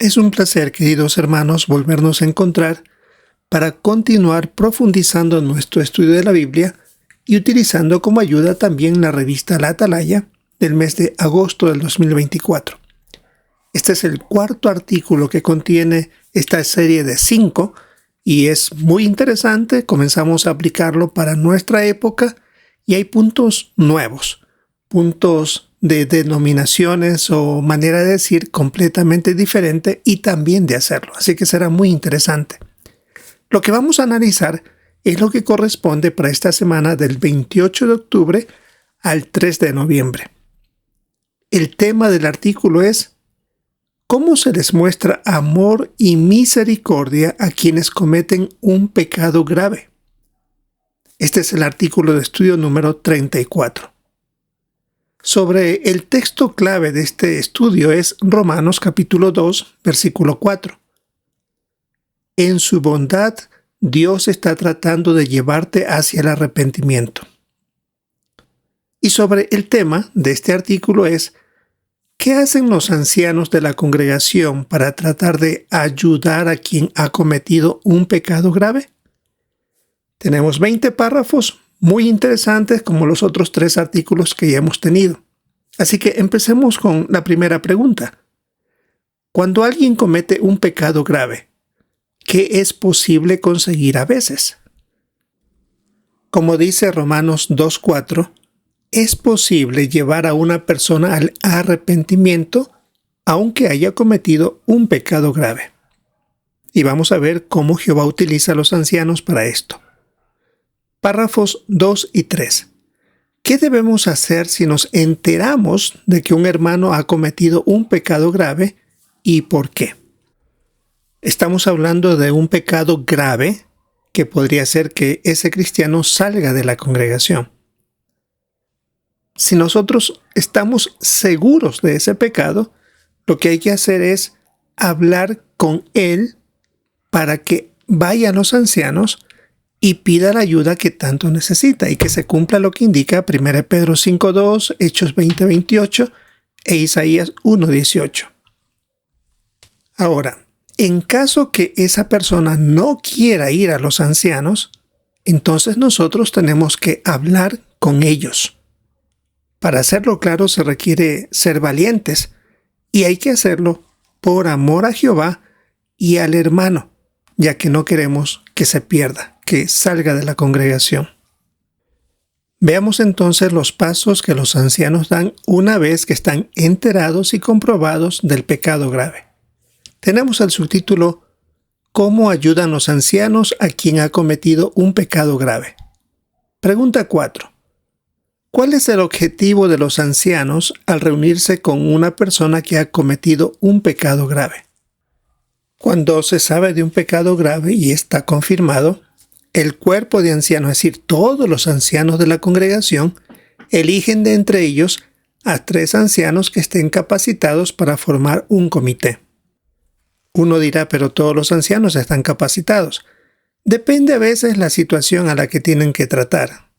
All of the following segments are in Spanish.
Es un placer, queridos hermanos, volvernos a encontrar para continuar profundizando en nuestro estudio de la Biblia y utilizando como ayuda también la revista La Atalaya del mes de agosto del 2024. Este es el cuarto artículo que contiene esta serie de 5 y es muy interesante. Comenzamos a aplicarlo para nuestra época y hay puntos nuevos, puntos de denominaciones o manera de decir completamente diferente y también de hacerlo. Así que será muy interesante. Lo que vamos a analizar es lo que corresponde para esta semana del 28 de octubre al 3 de noviembre. El tema del artículo es ¿cómo se les muestra amor y misericordia a quienes cometen un pecado grave? Este es el artículo de estudio número 34. Sobre el texto clave de este estudio es Romanos capítulo 2, versículo 4. En su bondad, Dios está tratando de llevarte hacia el arrepentimiento. Y sobre el tema de este artículo es ¿qué hacen los ancianos de la congregación para tratar de ayudar a quien ha cometido un pecado grave? Tenemos 20 párrafos muy interesantes como los otros 3 artículos que ya hemos tenido. Así que empecemos con la primera pregunta. Cuando alguien comete un pecado grave, ¿qué es posible conseguir a veces? Como dice Romanos 2:4, es posible llevar a una persona al arrepentimiento aunque haya cometido un pecado grave. Y vamos a ver cómo Jehová utiliza a los ancianos para esto. Párrafos 2 y 3. ¿Qué debemos hacer si nos enteramos de que un hermano ha cometido un pecado grave y por qué? Estamos hablando de un pecado grave que podría ser que ese cristiano salga de la congregación. Si nosotros estamos seguros de ese pecado, lo que hay que hacer es hablar con él para que vaya a los ancianos y pida la ayuda que tanto necesita y que se cumpla lo que indica 1 Pedro 5:2, Hechos 20:28 e Isaías 1:18. Ahora, en caso que esa persona no quiera ir a los ancianos, entonces nosotros tenemos que hablar con ellos. Para hacerlo claro se requiere ser valientes y hay que hacerlo por amor a Jehová y al hermano, ya que no queremos que se pierda, que salga de la congregación. Veamos entonces los pasos que los ancianos dan una vez que están enterados y comprobados del pecado grave. Tenemos el subtítulo ¿Cómo ayudan los ancianos a quien ha cometido un pecado grave? Pregunta 4. ¿Cuál es el objetivo de los ancianos al reunirse con una persona que ha cometido un pecado grave? Cuando se sabe de un pecado grave y está confirmado, el cuerpo de ancianos, es decir, todos los ancianos de la congregación, eligen de entre ellos a 3 ancianos que estén capacitados para formar un comité. Uno dirá, pero todos los ancianos están capacitados. Depende a veces la situación a la que tienen que tratar.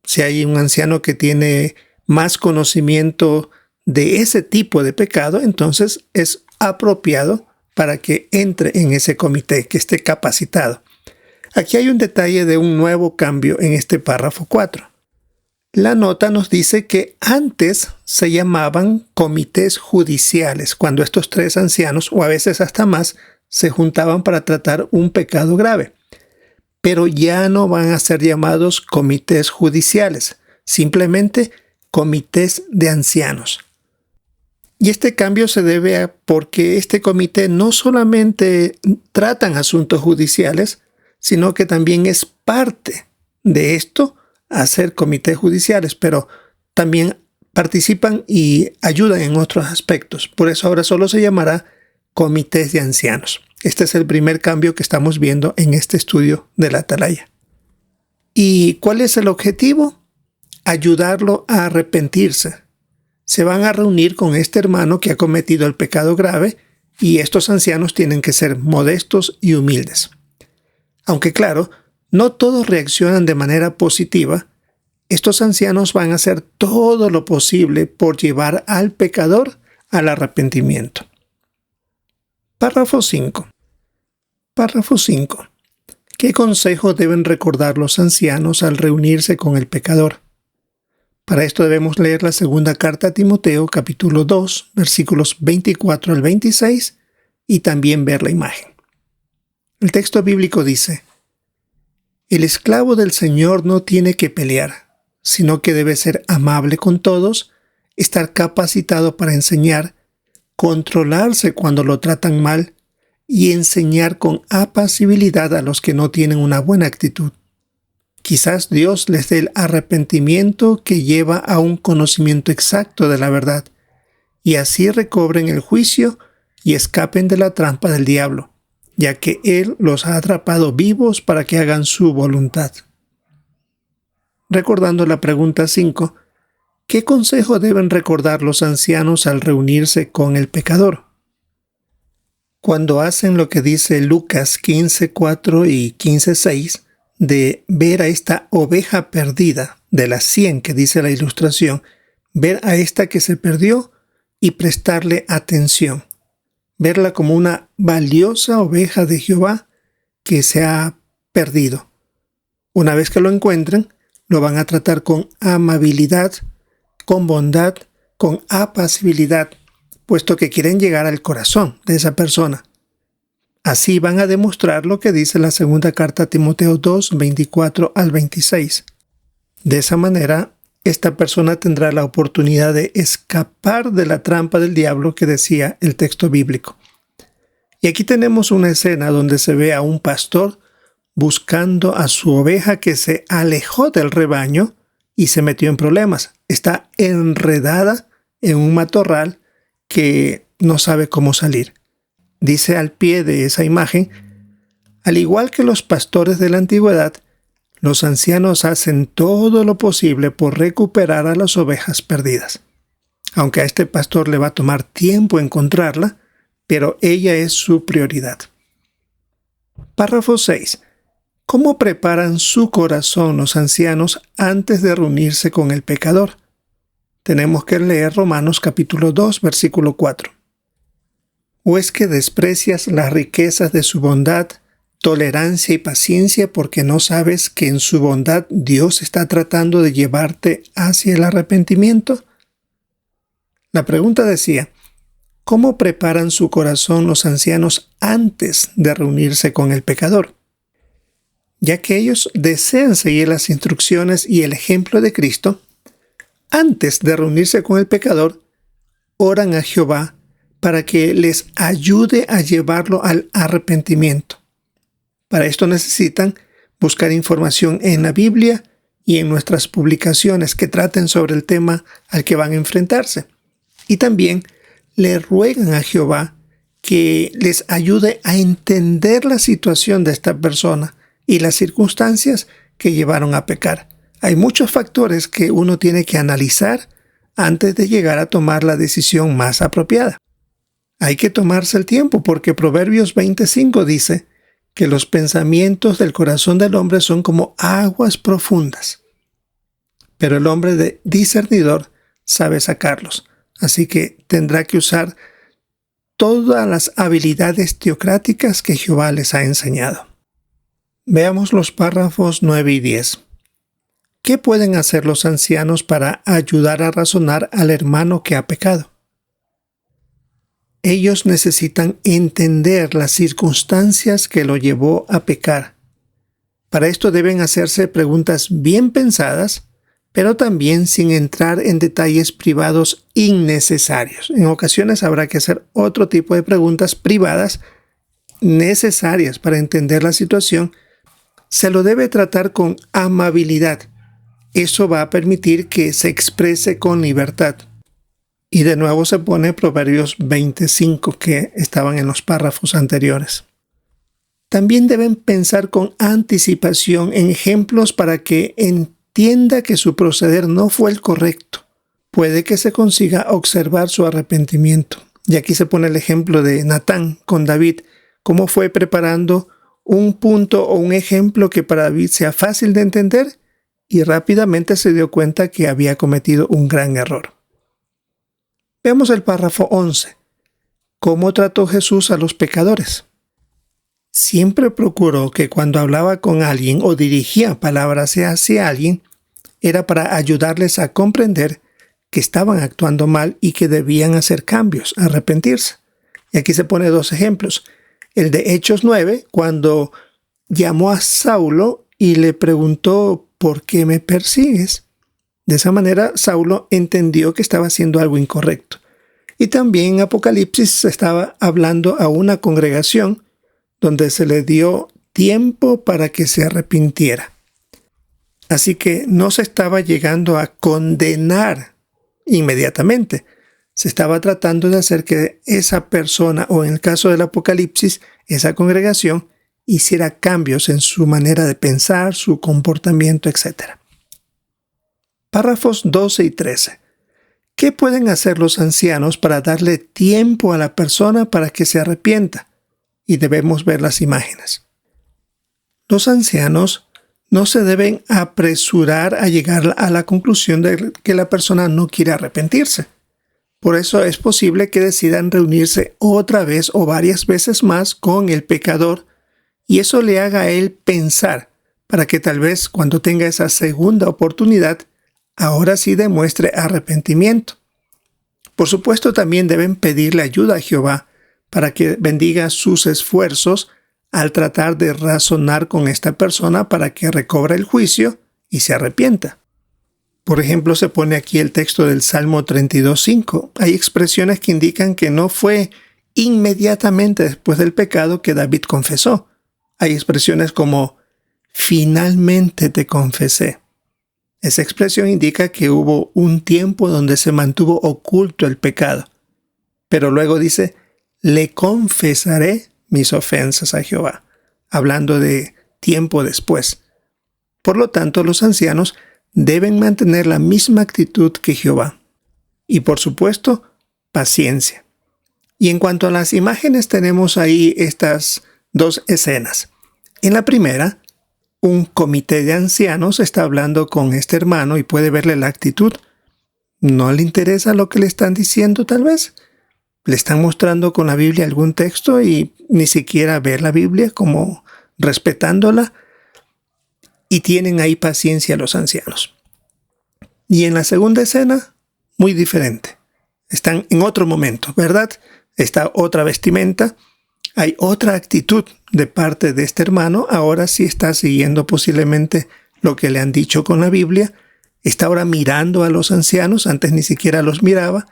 Si hay un anciano que tiene más conocimiento de ese tipo de pecado, entonces es apropiado para que entre en ese comité, que esté capacitado. Aquí hay un detalle de un nuevo cambio en este párrafo 4. La nota nos dice que antes se llamaban comités judiciales, cuando estos 3 ancianos, o a veces hasta más, se juntaban para tratar un pecado grave. Pero ya no van a ser llamados comités judiciales, simplemente comités de ancianos. Y este cambio se debe a porque este comité no solamente tratan asuntos judiciales, sino que también es parte de esto hacer comités judiciales, pero también participan y ayudan en otros aspectos. Por eso ahora solo se llamará comités de ancianos. Este es el primer cambio que estamos viendo en este estudio de la Atalaya. ¿Y cuál es el objetivo? Ayudarlo a arrepentirse. Se van a reunir con este hermano que ha cometido el pecado grave y estos ancianos tienen que ser modestos y humildes. Aunque claro, no todos reaccionan de manera positiva, estos ancianos van a hacer todo lo posible por llevar al pecador al arrepentimiento. Párrafo 5. Párrafo 5. ¿Qué consejo deben recordar los ancianos al reunirse con el pecador? Para esto debemos leer la segunda carta a Timoteo, capítulo 2, versículos 24 al 26, y también ver la imagen. El texto bíblico dice: el esclavo del Señor no tiene que pelear, sino que debe ser amable con todos, estar capacitado para enseñar, controlarse cuando lo tratan mal y enseñar con apacibilidad a los que no tienen una buena actitud. Quizás Dios les dé el arrepentimiento que lleva a un conocimiento exacto de la verdad, y así recobren el juicio y escapen de la trampa del diablo, ya que Él los ha atrapado vivos para que hagan su voluntad. Recordando la pregunta 5, ¿qué consejo deben recordar los ancianos al reunirse con el pecador? Cuando hacen lo que dice Lucas 15:4 y 15:6, de ver a esta oveja perdida, de las 100 que dice la ilustración, ver a esta que se perdió y prestarle atención, verla como una valiosa oveja de Jehová que se ha perdido. Una vez que lo encuentren, lo van a tratar con amabilidad, con bondad, con apacibilidad, puesto que quieren llegar al corazón de esa persona. Así van a demostrar lo que dice la segunda carta a Timoteo 2, 24 al 26. De esa manera, esta persona tendrá la oportunidad de escapar de la trampa del diablo que decía el texto bíblico. Y aquí tenemos una escena donde se ve a un pastor buscando a su oveja que se alejó del rebaño y se metió en problemas. Está enredada en un matorral que no sabe cómo salir. Dice al pie de esa imagen: al igual que los pastores de la antigüedad, los ancianos hacen todo lo posible por recuperar a las ovejas perdidas. Aunque a este pastor le va a tomar tiempo encontrarla, pero ella es su prioridad. Párrafo 6. ¿Cómo preparan su corazón los ancianos antes de reunirse con el pecador? Tenemos que leer Romanos capítulo 2, versículo 4. ¿O es que desprecias las riquezas de su bondad, tolerancia y paciencia porque no sabes que en su bondad Dios está tratando de llevarte hacia el arrepentimiento? La pregunta decía: ¿cómo preparan su corazón los ancianos antes de reunirse con el pecador? Ya que ellos desean seguir las instrucciones y el ejemplo de Cristo, antes de reunirse con el pecador, oran a Jehová para que les ayude a llevarlo al arrepentimiento. Para esto necesitan buscar información en la Biblia y en nuestras publicaciones que traten sobre el tema al que van a enfrentarse. Y también le ruegan a Jehová que les ayude a entender la situación de esta persona y las circunstancias que llevaron a pecar. Hay muchos factores que uno tiene que analizar antes de llegar a tomar la decisión más apropiada. Hay que tomarse el tiempo porque Proverbios 25 dice que los pensamientos del corazón del hombre son como aguas profundas, pero el hombre discernidor sabe sacarlos. Así que tendrá que usar todas las habilidades teocráticas que Jehová les ha enseñado. Veamos los párrafos 9 y 10. ¿Qué pueden hacer los ancianos para ayudar a razonar al hermano que ha pecado? Ellos necesitan entender las circunstancias que lo llevó a pecar. Para esto deben hacerse preguntas bien pensadas, pero también sin entrar en detalles privados innecesarios. En ocasiones habrá que hacer otro tipo de preguntas privadas necesarias para entender la situación. Se lo debe tratar con amabilidad. Eso va a permitir que se exprese con libertad. Y de nuevo se pone Proverbios 25 que estaban en los párrafos anteriores. También deben pensar con anticipación en ejemplos para que entienda que su proceder no fue el correcto. Puede que se consiga observar su arrepentimiento. Y aquí se pone el ejemplo de Natán con David, cómo fue preparando un punto o un ejemplo que para David sea fácil de entender y rápidamente se dio cuenta que había cometido un gran error. Veamos el párrafo 11. ¿cómo trató Jesús a los pecadores? Siempre procuró que cuando hablaba con alguien o dirigía palabras hacia alguien, era para ayudarles a comprender que estaban actuando mal y que debían hacer cambios, arrepentirse. Y aquí se pone 2 ejemplos. El de Hechos 9, cuando llamó a Saulo y le preguntó, ¿por qué me persigues? De esa manera, Saulo entendió que estaba haciendo algo incorrecto. Y también en Apocalipsis se estaba hablando a una congregación donde se le dio tiempo para que se arrepintiera. Así que no se estaba llegando a condenar inmediatamente. Se estaba tratando de hacer que esa persona, o en el caso del Apocalipsis, esa congregación, hiciera cambios en su manera de pensar, su comportamiento, etc. Párrafos 12 y 13. ¿Qué pueden hacer los ancianos para darle tiempo a la persona para que se arrepienta? Y debemos ver las imágenes. Los ancianos no se deben apresurar a llegar a la conclusión de que la persona no quiere arrepentirse. Por eso es posible que decidan reunirse otra vez o varias veces más con el pecador y eso le haga a él pensar para que tal vez cuando tenga esa segunda oportunidad, ahora sí demuestre arrepentimiento. Por supuesto, también deben pedirle ayuda a Jehová para que bendiga sus esfuerzos al tratar de razonar con esta persona para que recobre el juicio y se arrepienta. Por ejemplo, se pone aquí el texto del Salmo 32:5. Hay expresiones que indican que no fue inmediatamente después del pecado que David confesó. Hay expresiones como, finalmente te confesé. Esa expresión indica que hubo un tiempo donde se mantuvo oculto el pecado. Pero luego dice, le confesaré mis ofensas a Jehová, hablando de tiempo después. Por lo tanto, los ancianos deben mantener la misma actitud que Jehová. Y por supuesto, paciencia. Y en cuanto a las imágenes, tenemos ahí estas 2 escenas. En la primera, un comité de ancianos está hablando con este hermano y puede verle la actitud. ¿No le interesa lo que le están diciendo tal vez? Le están mostrando con la Biblia algún texto y ni siquiera ver la Biblia como respetándola. Y tienen ahí paciencia los ancianos. Y en la segunda escena, muy diferente. Están en otro momento, ¿verdad? Está otra vestimenta. Hay otra actitud de parte de este hermano. Ahora sí está siguiendo posiblemente lo que le han dicho con la Biblia. Está ahora mirando a los ancianos. Antes ni siquiera los miraba.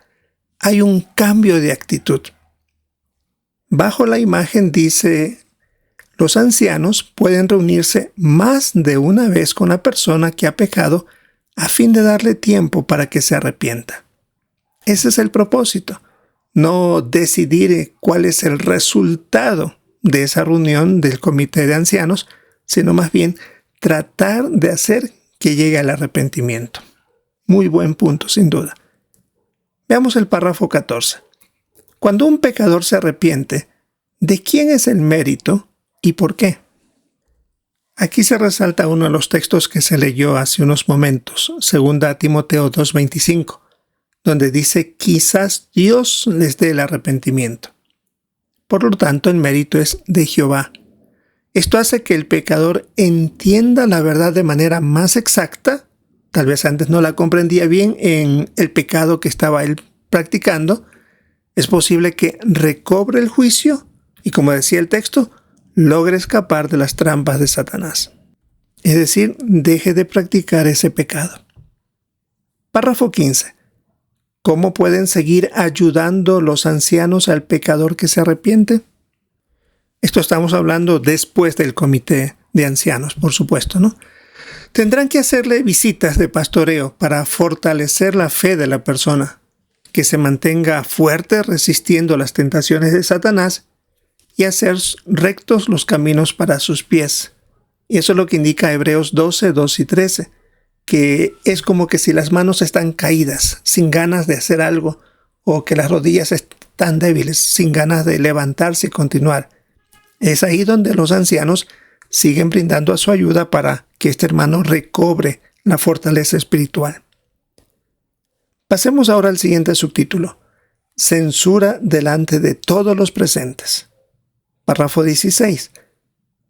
Hay un cambio de actitud. Bajo la imagen dice, los ancianos pueden reunirse más de una vez con la persona que ha pecado a fin de darle tiempo para que se arrepienta. Ese es el propósito. No decidir cuál es el resultado de esa reunión del comité de ancianos, sino más bien tratar de hacer que llegue al arrepentimiento. Muy buen punto, sin duda. Veamos el párrafo 14. Cuando un pecador se arrepiente, ¿de quién es el mérito y por qué? Aquí se resalta uno de los textos que se leyó hace unos momentos, 2 Timoteo 2:25, donde dice, quizás Dios les dé el arrepentimiento. Por lo tanto, el mérito es de Jehová. Esto hace que el pecador entienda la verdad de manera más exacta. Tal vez antes no la comprendía bien en el pecado que estaba él practicando. Es posible que recobre el juicio y, como decía el texto, logre escapar de las trampas de Satanás. Es decir, deje de practicar ese pecado. Párrafo 15. ¿Cómo pueden seguir ayudando los ancianos al pecador que se arrepiente? Esto estamos hablando después del comité de ancianos, por supuesto, ¿no? Tendrán que hacerle visitas de pastoreo para fortalecer la fe de la persona, que se mantenga fuerte resistiendo las tentaciones de Satanás y hacer rectos los caminos para sus pies. Y eso es lo que indica Hebreos 12, 2 y 13, que es como que si las manos están caídas, sin ganas de hacer algo, o que las rodillas están débiles, sin ganas de levantarse y continuar. Es ahí donde los ancianos siguen brindando a su ayuda para que este hermano recobre la fortaleza espiritual. Pasemos ahora al siguiente subtítulo. censura delante de todos los presentes. Párrafo 16.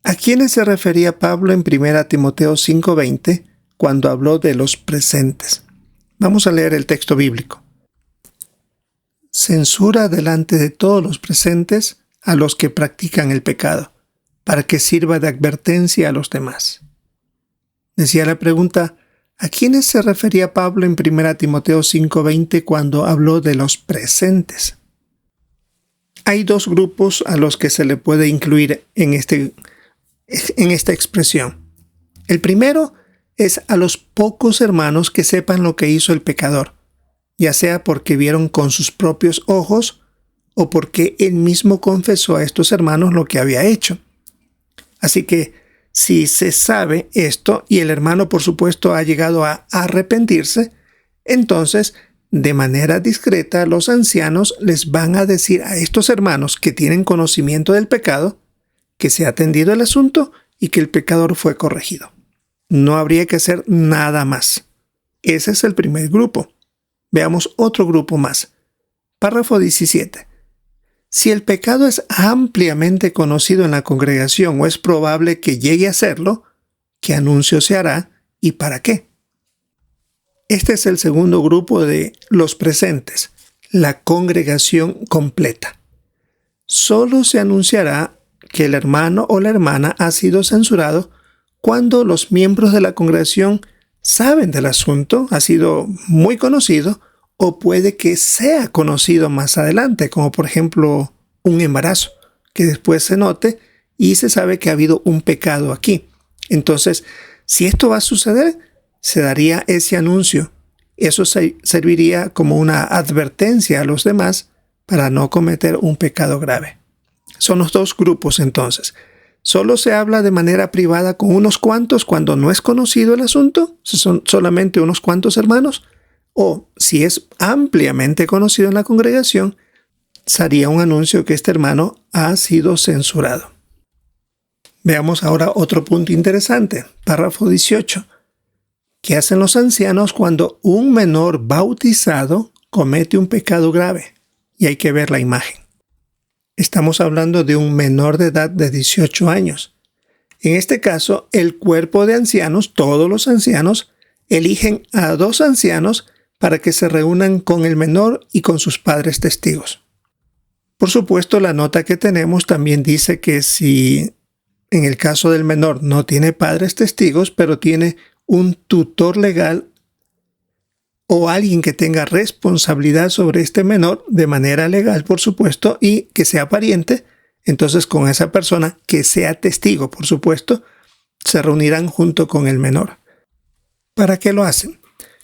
¿A quiénes se refería Pablo en 1 Timoteo 5:20 cuando habló de los presentes? Vamos a leer el texto bíblico. Censura delante de todos los presentes a los que practican el pecado, para que sirva de advertencia a los demás. Decía la pregunta, ¿a quiénes se refería Pablo en 1 Timoteo 5:20 cuando habló de los presentes? Hay dos grupos a los que se le puede incluir en esta expresión. El primero es a los pocos hermanos que sepan lo que hizo el pecador, ya sea porque vieron con sus propios ojos o porque él mismo confesó a estos hermanos lo que había hecho. Así que si se sabe esto y el hermano por supuesto ha llegado a arrepentirse, entonces de manera discreta los ancianos les van a decir a estos hermanos que tienen conocimiento del pecado que se ha atendido el asunto y que el pecador fue corregido. No habría que hacer nada más. Ese es el primer grupo. Veamos otro grupo más. Párrafo 17. Si el pecado es ampliamente conocido en la congregación o es probable que llegue a serlo, ¿qué anuncio se hará y para qué? Este es el segundo grupo de los presentes, la congregación completa. Solo se anunciará que el hermano o la hermana ha sido censurado cuando los miembros de la congregación saben del asunto, ha sido muy conocido, o puede que sea conocido más adelante, como por ejemplo un embarazo, que después se note y se sabe que ha habido un pecado aquí. Entonces, si esto va a suceder, se daría ese anuncio. Eso serviría como una advertencia a los demás para no cometer un pecado grave. Son los dos grupos entonces. ¿Solo se habla de manera privada con unos cuantos cuando no es conocido el asunto? ¿Si son solamente unos cuantos hermanos? O, si es ampliamente conocido en la congregación, sería un anuncio que este hermano ha sido censurado. Veamos ahora otro punto interesante. Párrafo 18. ¿Qué hacen los ancianos cuando un menor bautizado comete un pecado grave? Y hay que ver la imagen. Estamos hablando de un menor de edad de 18 años. En este caso, el cuerpo de ancianos, todos los ancianos, eligen a 2 ancianos para que se reúnan con el menor y con sus padres testigos. Por supuesto, la nota que tenemos también dice que si en el caso del menor no tiene padres testigos, pero tiene un tutor legal o alguien que tenga responsabilidad sobre este menor de manera legal, por supuesto, y que sea pariente, entonces con esa persona que sea testigo, por supuesto, se reunirán junto con el menor. ¿Para qué lo hacen?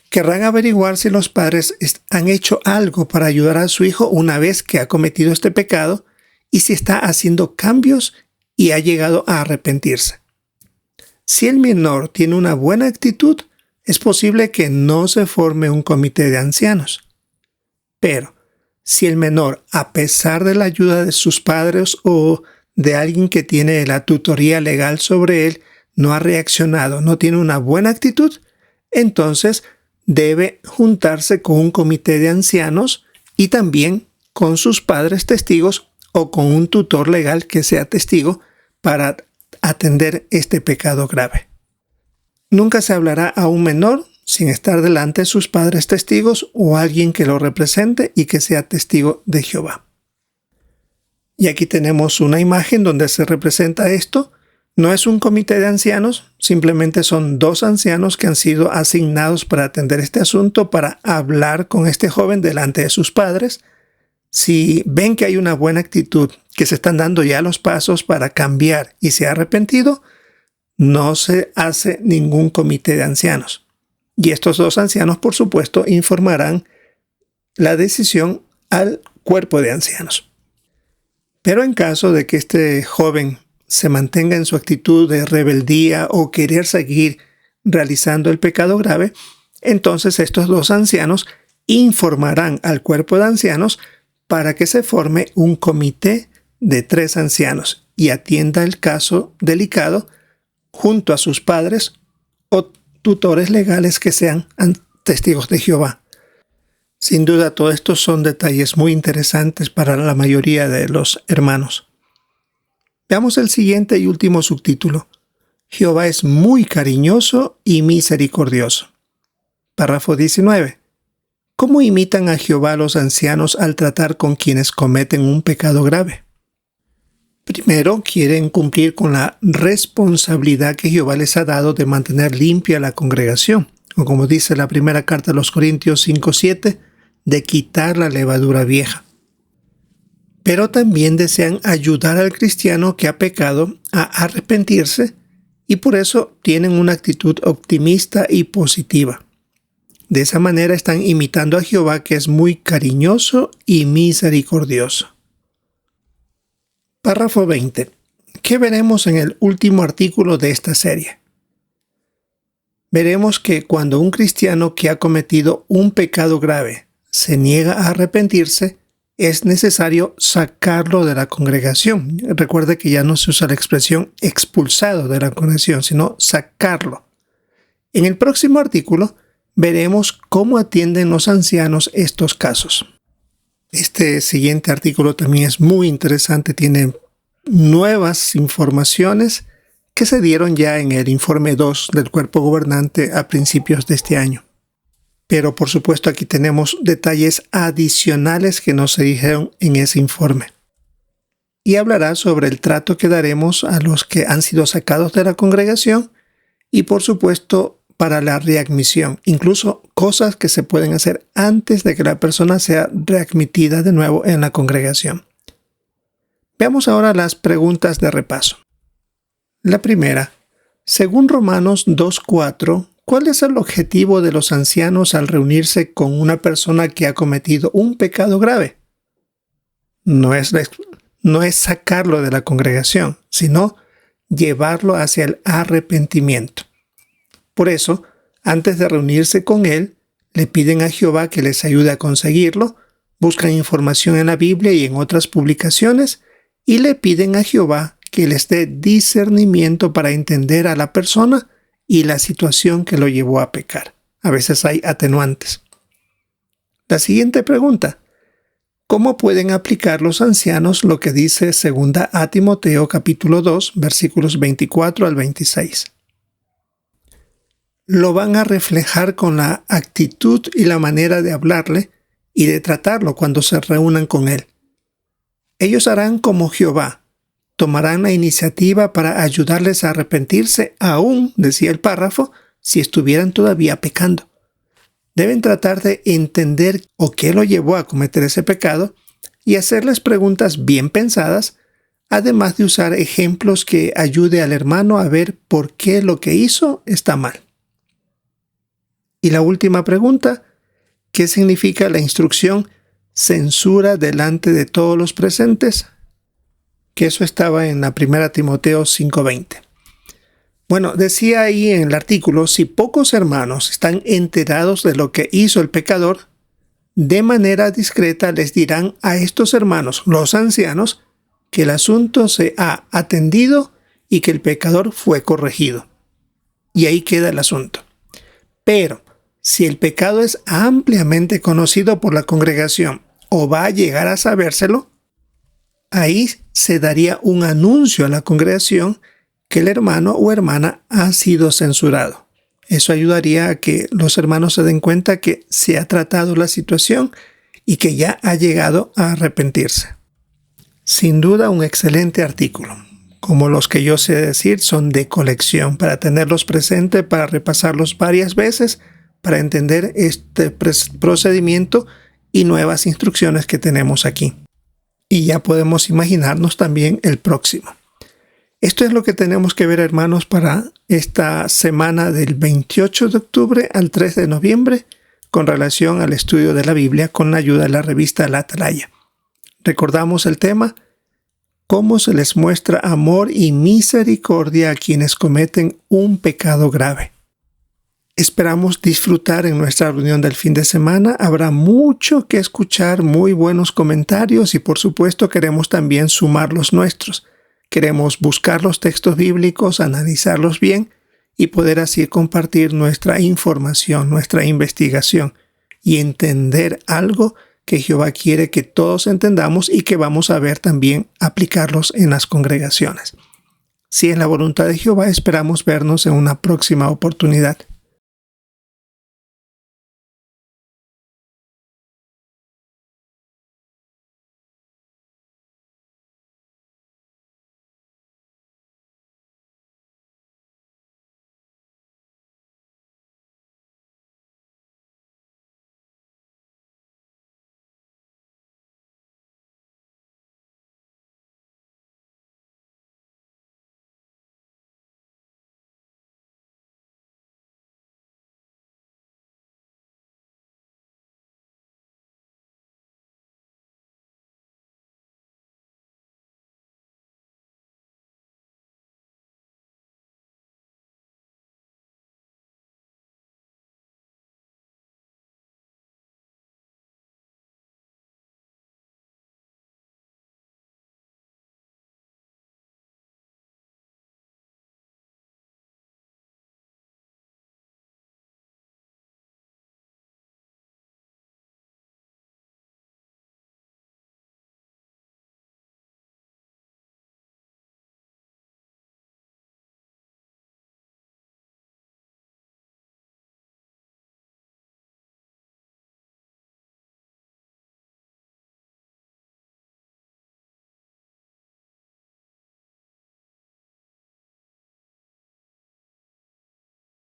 Querrán averiguar si los padres han hecho algo para ayudar a su hijo una vez que ha cometido este pecado y si está haciendo cambios y ha llegado a arrepentirse. Si el menor tiene una buena actitud, es posible que no se forme un comité de ancianos. Pero si el menor, a pesar de la ayuda de sus padres o de alguien que tiene la tutoría legal sobre él, no ha reaccionado, no tiene una buena actitud, entonces debe juntarse con un comité de ancianos y también con sus padres testigos o con un tutor legal que sea testigo para atender este pecado grave. Nunca se hablará a un menor sin estar delante de sus padres testigos o alguien que lo represente y que sea testigo de Jehová. Y aquí tenemos una imagen donde se representa esto. No es un comité de ancianos, simplemente son 2 ancianos que han sido asignados para atender este asunto, para hablar con este joven delante de sus padres. Si ven que hay una buena actitud, que se están dando ya los pasos para cambiar y se ha arrepentido, no se hace ningún comité de ancianos. Y estos 2 ancianos, por supuesto, informarán la decisión al cuerpo de ancianos. Pero en caso de que este joven se mantenga en su actitud de rebeldía o querer seguir realizando el pecado grave, entonces estos 2 ancianos informarán al cuerpo de ancianos para que se forme un comité de 3 ancianos y atienda el caso delicado junto a sus padres o tutores legales que sean testigos de Jehová. Sin duda, todos estos son detalles muy interesantes para la mayoría de los hermanos. Veamos el siguiente y último subtítulo. Jehová es muy cariñoso y misericordioso. Párrafo 19. ¿Cómo imitan a Jehová los ancianos al tratar con quienes cometen un pecado grave? Primero, quieren cumplir con la responsabilidad que Jehová les ha dado de mantener limpia la congregación, o como dice la primera carta a los Corintios 5:7, de quitar la levadura vieja. Pero también desean ayudar al cristiano que ha pecado a arrepentirse y por eso tienen una actitud optimista y positiva. De esa manera están imitando a Jehová, que es muy cariñoso y misericordioso. Párrafo 20. ¿Qué veremos en el último artículo de esta serie? Veremos que cuando un cristiano que ha cometido un pecado grave se niega a arrepentirse, es necesario sacarlo de la congregación. Recuerde que ya no se usa la expresión expulsado de la congregación, sino sacarlo. En el próximo artículo veremos cómo atienden los ancianos estos casos. Este siguiente artículo también es muy interesante, tiene nuevas informaciones que se dieron ya en el informe 2 del cuerpo gobernante a principios de este año. Pero por supuesto aquí tenemos detalles adicionales que no se dijeron en ese informe. Y hablará sobre el trato que daremos a los que han sido sacados de la congregación y por supuesto para la readmisión, incluso cosas que se pueden hacer antes de que la persona sea readmitida de nuevo en la congregación. Veamos ahora las preguntas de repaso. La primera, según Romanos 2:4, ¿cuál es el objetivo de los ancianos al reunirse con una persona que ha cometido un pecado grave? No es sacarlo de la congregación, sino llevarlo hacia el arrepentimiento. Por eso, antes de reunirse con él, le piden a Jehová que les ayude a conseguirlo, buscan información en la Biblia y en otras publicaciones, y le piden a Jehová que les dé discernimiento para entender a la persona y la situación que lo llevó a pecar. A veces hay atenuantes. La siguiente pregunta. ¿Cómo pueden aplicar los ancianos lo que dice 2 a Timoteo capítulo 2, versículos 24 al 26? Lo van a reflejar con la actitud y la manera de hablarle y de tratarlo cuando se reúnan con él. Ellos harán como Jehová. Tomarán la iniciativa para ayudarles a arrepentirse, aún, decía el párrafo, si estuvieran todavía pecando. Deben tratar de entender o qué lo llevó a cometer ese pecado y hacerles preguntas bien pensadas, además de usar ejemplos que ayude al hermano a ver por qué lo que hizo está mal. Y la última pregunta, ¿qué significa la instrucción censura delante de todos los presentes? Que eso estaba en la 1 Timoteo 5:20. Bueno, decía ahí en el artículo, si pocos hermanos están enterados de lo que hizo el pecador, de manera discreta les dirán a estos hermanos, los ancianos, que el asunto se ha atendido y que el pecador fue corregido. Y ahí queda el asunto. Pero, si el pecado es ampliamente conocido por la congregación o va a llegar a sabérselo, ahí se daría un anuncio a la congregación que el hermano o hermana ha sido censurado. Eso ayudaría a que los hermanos se den cuenta que se ha tratado la situación y que ya ha llegado a arrepentirse. Sin duda un excelente artículo. Como los que yo sé decir, son de colección para tenerlos presentes, para repasarlos varias veces, para entender este procedimiento y nuevas instrucciones que tenemos aquí. Y ya podemos imaginarnos también el próximo. Esto es lo que tenemos que ver, hermanos, para esta semana del 28 de octubre al 3 de noviembre con relación al estudio de la Biblia con la ayuda de la revista La Atalaya. Recordamos el tema, cómo se les muestra amor y misericordia a quienes cometen un pecado grave. Esperamos disfrutar en nuestra reunión del fin de semana. Habrá mucho que escuchar, muy buenos comentarios y por supuesto queremos también sumar los nuestros. Queremos buscar los textos bíblicos, analizarlos bien y poder así compartir nuestra información, nuestra investigación y entender algo que Jehová quiere que todos entendamos y que vamos a ver también aplicarlos en las congregaciones. Si es la voluntad de Jehová, esperamos vernos en una próxima oportunidad.